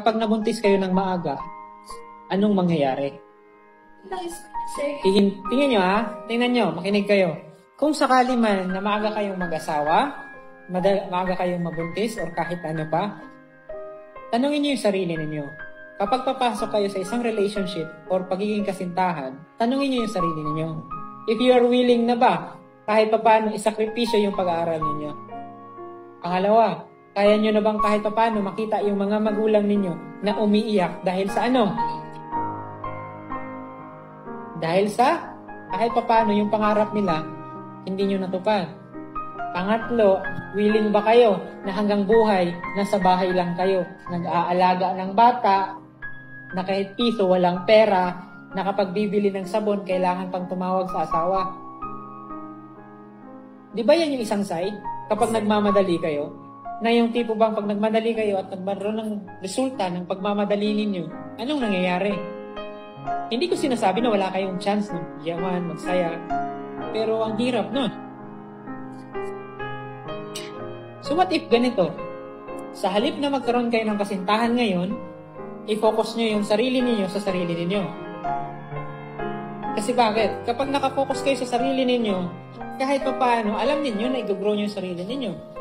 Kapag nabuntis kayo ng maaga, anong mangyayari? Tingnan nyo ha, tingnan nyo, makinig kayo. Kung sakali man na maaga kayong mag-asawa, maaga kayong mabuntis, or kahit ano pa, tanungin nyo yung sarili ninyo. Kapag papasok kayo sa isang relationship or pagiging kasintahan, tanungin nyo yung sarili ninyo. If you are willing na ba, kahit paano isakripisyo yung pag-aaral ninyo. Pangalawa, kaya nyo na bang kahit paano makita yung mga magulang ninyo na umiiyak dahil sa ano? Dahil sa kahit paano yung pangarap nila, hindi nyo natupad. Pangatlo, willing ba kayo na hanggang buhay, nasa bahay lang kayo, nag-aalaga ng bata, na kahit piso walang pera, na kapag bibili ng sabon, kailangan pang tumawag sa asawa? Di ba yan yung isang side? Kapag nagmamadali kayo, na yung tipo bang pag nagmadali kayo at nagmaroon ng resulta ng pagmamadali ninyo, anong nangyayari? Hindi ko sinasabi na wala kayong chance na yaman, magsaya, pero ang hirap nun. So what if ganito? Sa halip na magkaroon kayo ng kasintahan ngayon, i-focus nyo yung sarili ninyo sa sarili ninyo. Kasi bakit? Kapag nakafocus kayo sa sarili ninyo, kahit pa paano, alam ninyo na i-grow nyo yung sarili ninyo.